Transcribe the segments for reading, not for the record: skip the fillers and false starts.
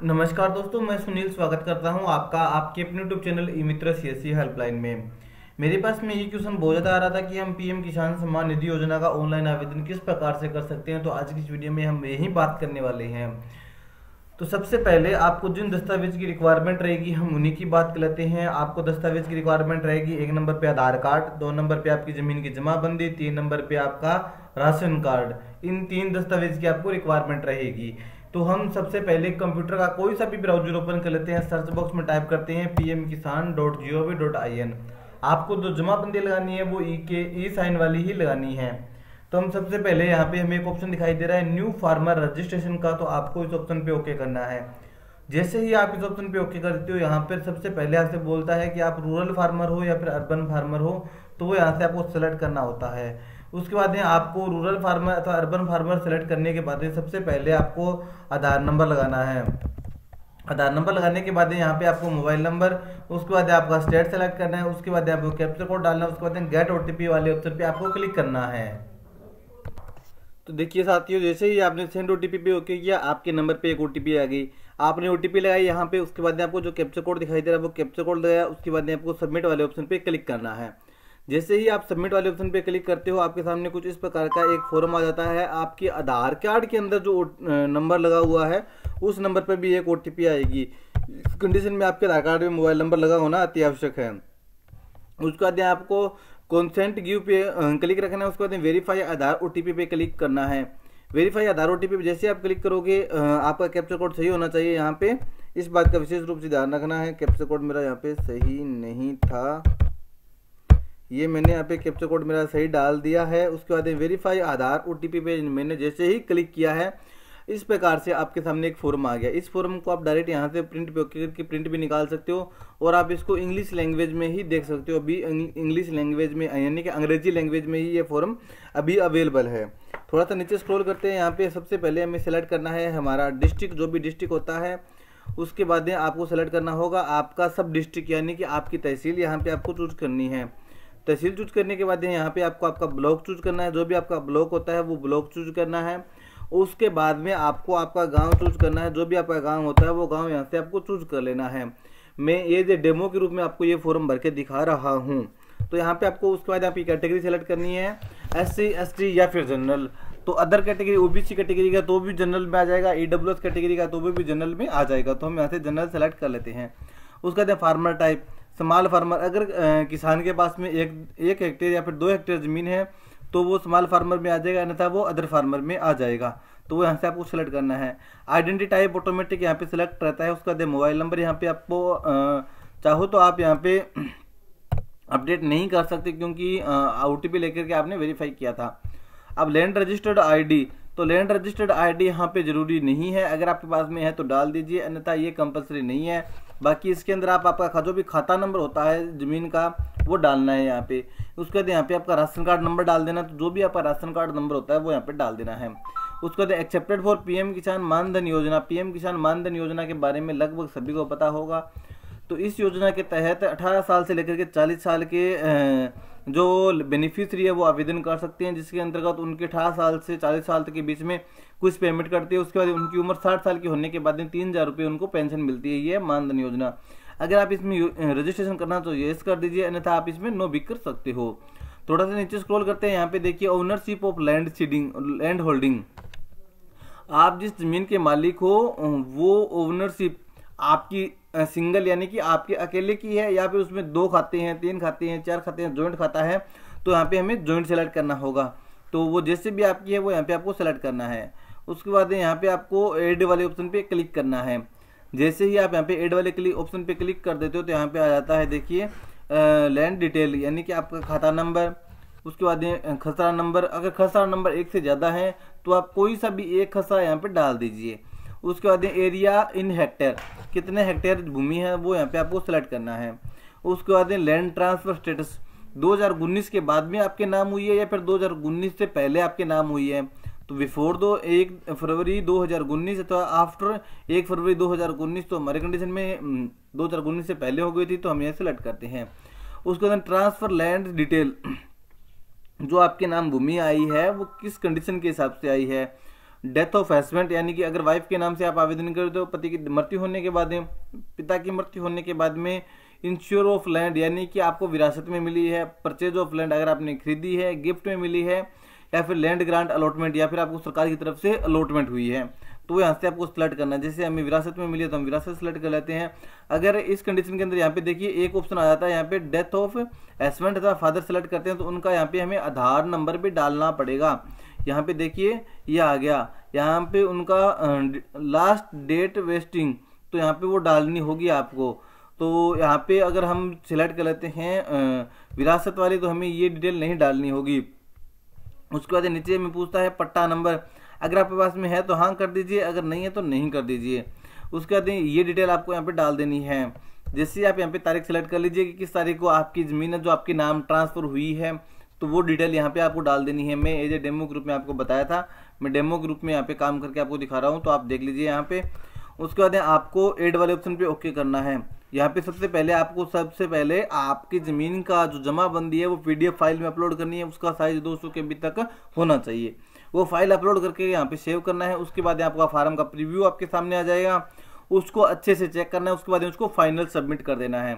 नमस्कार दोस्तों, मैं सुनील स्वागत करता हूं आपका आपके अपने यूट्यूब चैनल ई मित्र सीएससी हेल्पलाइन में। मेरे पास में ये क्वेश्चन बहुत ज़्यादा आ रहा था कि हम पीएम किसान सम्मान निधि योजना का ऑनलाइन आवेदन किस प्रकार से कर सकते हैं। तो आज की इस वीडियो में हम यही बात करने वाले हैं। तो सबसे पहले आपको जिन दस्तावेज की रिक्वायरमेंट रहेगी हम उन्हीं की बात कर लेते हैं। आपको दस्तावेज की रिक्वायरमेंट रहेगी, 1 नंबर पे आधार कार्ड, 2 नंबर पे आपकी ज़मीन की जमाबंदी, 3 नंबर पे आपका राशन कार्ड। इन 3 दस्तावेज की आपको रिक्वायरमेंट रहेगी। तो हम सबसे पहले कंप्यूटर का कोई सा भी ब्राउजर ओपन कर लेते हैं, सर्च बॉक्स में टाइप करते हैं pmkisan.gov.in। आपको जो जमाबंदी लगानी है वो ई साइन वाली ही लगानी है। तो हम सबसे पहले यहाँ पे हमें एक ऑप्शन दिखाई दे रहा है न्यू फार्मर रजिस्ट्रेशन का, तो आपको इस ऑप्शन पे ओके करना है। जैसे ही आप इस ऑप्शन पे ओके करते हो, यहाँ पर सबसे पहले आपसे बोलता है कि आप रूरल फार्मर हो या फिर अर्बन फार्मर हो, तो वो यहाँ से आपको सेलेक्ट करना होता है। उसके बाद में आपको रूरल फार्मर अथवा अर्बन फार्मर सेलेक्ट करने के बाद सबसे पहले आपको आधार नंबर लगाना है। आधार नंबर लगाने के बाद यहाँ पे आपको मोबाइल नंबर, उसके बाद आपका स्टेट सेलेक्ट करना है, उसके बाद आपको कैप्चर कोड डालना है, उसके बाद गेट ओटीपी वाले ऑप्शन पे आपको क्लिक करना है। तो देखिए साथियों, जैसे ही आपने सेंड ओटीपी पे ओके किया, आपके नंबर पे एक ओटीपी आ गई। आपने ओटीपी लगाई यहाँ पे, उसके बाद आपको जो कैप्चर कोड दिखाई दे रहा है वो कैप्चर कोड लगाया, उसके बाद आपको सबमिट वाले ऑप्शन पे क्लिक करना है। जैसे ही आप सबमिट वाले ऑप्शन पे क्लिक करते हो, आपके सामने कुछ इस प्रकार का एक फॉर्म आ जाता है। आपके आधार कार्ड के अंदर जो नंबर लगा हुआ है उस नंबर पर भी एक ओटीपी आएगी। इस कंडीशन में आपके आधार कार्ड में मोबाइल नंबर लगा होना अति आवश्यक है। उसके बाद आपको कॉन्सेंट गिव पे क्लिक रखना है, उसके बाद वेरीफाई आधार ओटीपी पे क्लिक करना है। वेरीफाई आधार ओटीपी पे जैसे आप क्लिक करोगे, आपका कैप्चर कोड सही होना चाहिए। यहाँ पे इस बात का विशेष रूप से ध्यान रखना है, कैप्चर कोड मेरा यहाँ पे सही नहीं था। ये मैंने यहाँ पे कैप्चर कोड मेरा सही डाल दिया है। उसके बाद वेरीफाई आधार ओटीपी पे मैंने जैसे ही क्लिक किया है, इस प्रकार से आपके सामने एक फॉर्म आ गया। इस फॉर्म को आप डायरेक्ट यहाँ से प्रिंट पे ओके करके प्रिंट भी निकाल सकते हो, और आप इसको इंग्लिश लैंग्वेज में ही देख सकते हो। अभी इंग्लिश लैंग्वेज में यानी कि अंग्रेजी लैंग्वेज में ही ये फॉर्म अभी अवेलेबल है। थोड़ा सा नीचे स्क्रॉल करते हैं। यहाँ पे सबसे पहले हमें सेलेक्ट करना है हमारा डिस्ट्रिक्ट, जो भी डिस्ट्रिक्ट होता है। उसके बाद में आपको सेलेक्ट करना होगा आपका सब डिस्ट्रिक्ट यानी कि आपकी तहसील यहाँ पे आपको चूज करनी है। तहसील चूज करने के बाद यहाँ पे आपको आपका ब्लॉक चूज करना है, जो भी आपका ब्लॉक होता है वो ब्लॉक चूज करना है। उसके बाद में आपको आपका गांव चूज करना है, जो भी आपका गांव होता है वो गांव यहाँ से आपको चूज कर लेना है। मैं ये जो डेमो के रूप में आपको ये फॉर्म भर के दिखा रहा हूँ। तो यहाँ पे आपको उसके बाद आपकी कैटेगरी सेलेक्ट करनी है, SC ST या फिर जनरल। तो अदर कैटेगरी OBC कैटेगरी का तो भी जनरल में आ जाएगा, EWS कैटेगरी का तो भी जनरल में आ जाएगा। तो हम यहाँ से जनरल सेलेक्ट कर लेते हैं। उसके बाद फार्मर टाइप स्मॉल फार्मर, अगर किसान के पास में एक हेक्टेयर या फिर 2 हेक्टेयर जमीन है तो वो स्मॉल फार्मर में आ जाएगा, अन्यथा वो अदर फार्मर में आ जाएगा। तो वो यहाँ से आपको सेलेक्ट करना है। आइडेंटिटी टाइप ऑटोमेटिक यहाँ पे सिलेक्ट रहता है। उसका मोबाइल नंबर यहाँ पे आपको चाहो तो आप यहाँ पे अपडेट नहीं कर सकते, क्योंकि OTP लेकर के आपने वेरीफाई किया था। अब लैंड रजिस्टर्ड ID, तो लैंड रजिस्टर्ड ID यहाँ पे जरूरी नहीं है, अगर आपके पास में है तो डाल दीजिए, अन्यथा ये कंपलसरी नहीं है। बाकी इसके अंदर आपका जो भी खाता नंबर होता है जमीन का वो डालना है यहाँ पे। उसके बाद यहाँ पे आपका राशन कार्ड नंबर डाल देना, तो जो भी आपका राशन कार्ड नंबर होता है वो यहाँ पे डाल देना है। उसके बाद एक्सेप्टेड फॉर PM किसान मानधन योजना। PM किसान मानधन योजना के बारे में लगभग सभी को पता होगा। तो इस योजना के तहत 18 साल से लेकर के 40 साल के जो बेनिफिशियरी है वो आवेदन कर सकते हैं, जिसके अंतर्गत उनके 18 साल से 40 साल तक के बीच में कुछ पेमेंट करते हैं। उसके बाद उनकी उम्र 60 साल की होने के बाद 3000 रुपये उनको पेंशन मिलती है। ये मानधन योजना। अगर आप इसमें रजिस्ट्रेशन करना तो यस कर दीजिए, अन्यथा आप इसमें नो भी कर सकते हो। थोड़ा सा नीचे स्क्रॉल करते हैं। यहाँ पे देखिए ओनरशिप ऑफ लैंड होल्डिंग। आप जिस जमीन के मालिक हो वो ओनरशिप आपकी सिंगल यानी कि आपके अकेले की है, या फिर उसमें 2 खाते हैं, 3 खाते हैं, 4 खाते हैं, जॉइंट खाता है, तो यहाँ पे हमें जॉइंट सेलेक्ट करना होगा। तो वो जैसे भी आपकी है वो यहाँ पे आपको सेलेक्ट करना है। उसके बाद यहाँ पे आपको ऐड वाले ऑप्शन पे क्लिक करना है। जैसे ही आप यहाँ पे ऐड वाले ऑप्शन पे क्लिक कर देते हो तो यहाँ पे आ जाता है देखिए लैंड डिटेल, यानी कि आपका खाता नंबर, उसके बाद खसरा नंबर। अगर खसरा नंबर 1 से ज़्यादा है तो आप कोई सा भी एक खसरा यहाँ पे डाल दीजिए। उसके बाद एरिया इन हेक्टेयर, कितने हेक्टेयर भूमि है वो यहाँ पे आपको सेलेक्ट करना है। उसके बाद लैंड ट्रांसफर स्टेटस 2019 के बाद में आपके नाम हुई है या फिर 2019 से पहले आपके नाम हुई है। तो बिफोर 1 फरवरी 2019 अथवा आफ्टर 1 फरवरी 2019, तो हमारे कंडीशन में 2019 से पहले हो गई थी, तो हम ये सेलेक्ट करते हैं। उसके बाद ट्रांसफर लैंड डिटेल, जो आपके नाम भूमि आई है वो किस कंडीशन के हिसाब से आई है, डेथ ऑफ हस्बैंड, यानी कि अगर वाइफ के नाम से आप आवेदन करते हो, पति की मृत्यु होने के बाद में, पिता की मृत्यु होने के बाद में इंश्योर ऑफ लैंड, यानी कि आपको विरासत में मिली है, परचेज ऑफ लैंड अगर आपने खरीदी है, गिफ्ट में मिली है, या फिर लैंड ग्रांट अलॉटमेंट, या फिर आपको सरकार की तरफ से अलॉटमेंट हुई है, तो यहाँ से आपको सिलेक्ट करना है। जैसे हमें विरासत में मिली है तो हम विरासत सेलेक्ट कर लेते हैं। अगर इस कंडीशन के अंदर यहाँ पे देखिए एक ऑप्शन आ जाता है यहाँ पे डेथ ऑफ हस्बैंड अथवा फादर सेलेक्ट करते हैं, तो उनका यहाँ पे हमें आधार नंबर भी डालना पड़ेगा। यहाँ पे देखिए ये आ गया, यहाँ पे उनका लास्ट डेट वेस्टिंग, तो यहाँ पे वो डालनी होगी आपको। तो यहाँ पे अगर हम सिलेक्ट कर लेते हैं विरासत वाली, तो हमें ये डिटेल नहीं डालनी होगी। उसके बाद नीचे में पूछता है पट्टा नंबर, अगर आपके पास में है तो हाँ कर दीजिए, अगर नहीं है तो नहीं कर दीजिए। उसके बाद ये डिटेल आपको यहाँ पे डाल देनी है। जैसे आप यहाँ पे तारीख सेलेक्ट कर लीजिए कि किस तारीख को आपकी ज़मीन है जो आपके नाम ट्रांसफ़र हुई है, तो वो डिटेल यहाँ पे आपको डाल देनी है। मैं एज ए डेमो ग्रुप में आपको बताया था, मैं डेमो ग्रुप में यहाँ पे काम करके आपको दिखा रहा हूँ, तो आप देख लीजिए यहाँ पे। उसके बाद आपको एड वाले ऑप्शन पे ओके करना है। यहाँ पे सबसे पहले आपकी ज़मीन का जो जमाबंदी है वो PDF फाइल में अपलोड करनी है, उसका साइज 200 KB तक होना चाहिए। वो फाइल अपलोड करके यहाँ पे सेव करना है। उसके बाद आपका फार्म का प्रीव्यू आपके सामने आ जाएगा, उसको अच्छे से चेक करना है। उसके बाद उसको फाइनल सबमिट कर देना है।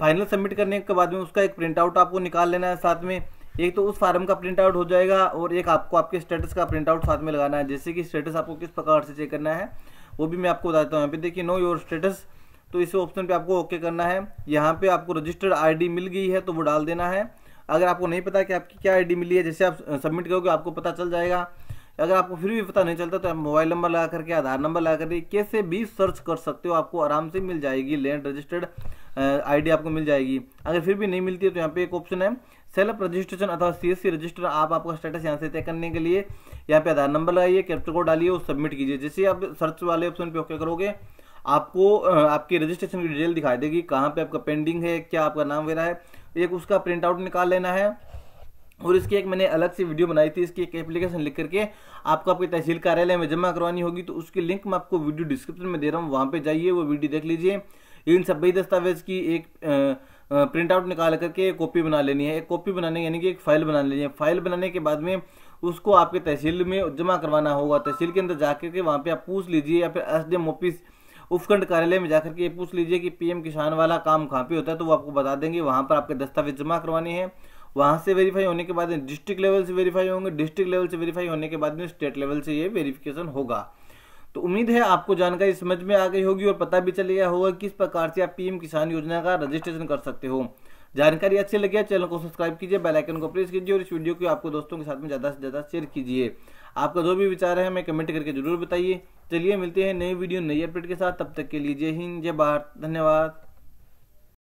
फाइनल सबमिट करने के बाद में उसका एक प्रिंट आउट आपको निकाल लेना है। साथ में एक तो उस फार्म का प्रिंट आउट हो जाएगा और एक आपको आपके स्टेटस का प्रिंट आउट साथ में लगाना है। जैसे कि स्टेटस आपको किस प्रकार से चेक करना है वो भी मैं आपको बताता हूँ। यहाँ पे देखिए नो योर स्टेटस, तो इस ऑप्शन पे आपको ओके करना है। यहाँ पे आपको रजिस्टर्ड ID मिल गई है तो वो डाल देना है। अगर आपको नहीं पता कि आपकी क्या ID मिली है, जैसे आप सबमिट करोगे आपको पता चल जाएगा। अगर आपको फिर भी पता नहीं चलता तो आप मोबाइल नंबर लगा करके, आधार नंबर लगा करके कैसे भी सर्च कर सकते हो, आपको आराम से मिल जाएगी। लैंड रजिस्टर्ड ID आपको मिल जाएगी। अगर फिर भी नहीं मिलती है तो यहाँ पे एक ऑप्शन है सेल्फ रजिस्ट्रेशन अथवा CSC रजिस्टर। आप आपका स्टेटस यहाँ से तय करने के लिए यहाँ पे आधार नंबर लगाइए, कैप्चर कोड डालिए और सबमिट कीजिए। जैसे आप सर्च वाले ऑप्शन पे ओके करोगे आपको आपकी रजिस्ट्रेशन की डिटेल दिखाई देगी, कहाँ पे आपका पेंडिंग है, क्या आपका नाम वगैरह है। एक उसका प्रिंट आउट निकाल लेना है। और इसकी एक मैंने अलग से वीडियो बनाई थी, इसकी एक एप्लीकेशन लिख करके आपको आपके तहसील कार्यालय में जमा करवानी होगी, तो उसकी लिंक मैं आपको वीडियो डिस्क्रिप्शन में दे रहा हूँ, वहाँ पे जाइए वो वीडियो देख लीजिए। इन सभी दस्तावेज की एक प्रिंट आउट निकाल करके कॉपी बना लेनी है। एक कॉपी बनाने यानी कि एक फाइल बना लेनी है। फाइल बनाने के बाद में उसको आपके तहसील में जमा करवाना होगा। तहसील के अंदर जाकर के वहाँ पे आप पूछ लीजिए, या फिर SDM ऑफिस उपखंड कार्यालय में जाकर के पूछ लीजिए कि PM किसान वाला काम कहाँ पे होता है, तो वो आपको बता देंगे। वहाँ पर आपके दस्तावेज जमा करवाने हैं। वहाँ से वेरीफाई होने के बाद डिस्ट्रिक्ट लेवल से वेरीफाई होंगे। डिस्ट्रिक्ट लेवल से वेरीफाई होने के बाद में स्टेट लेवल से ये वेरिफिकेशन होगा। तो उम्मीद है आपको जानकारी समझ में आ गई होगी और पता भी चल गया होगा किस प्रकार से आप PM किसान योजना का रजिस्ट्रेशन कर सकते हो। जानकारी अच्छी लगी है चैनल को सब्सक्राइब कीजिए, बेल आइकन को प्रेस कीजिए और इस वीडियो को आपको दोस्तों के साथ में ज़्यादा से ज़्यादा शेयर कीजिए। आपका जो भी विचार है हमें कमेंट करके जरूर बताइए। चलिए मिलते हैं नई वीडियो नई अपडेट के साथ, तब तक के लिए जय हिंद जय भारत, धन्यवाद।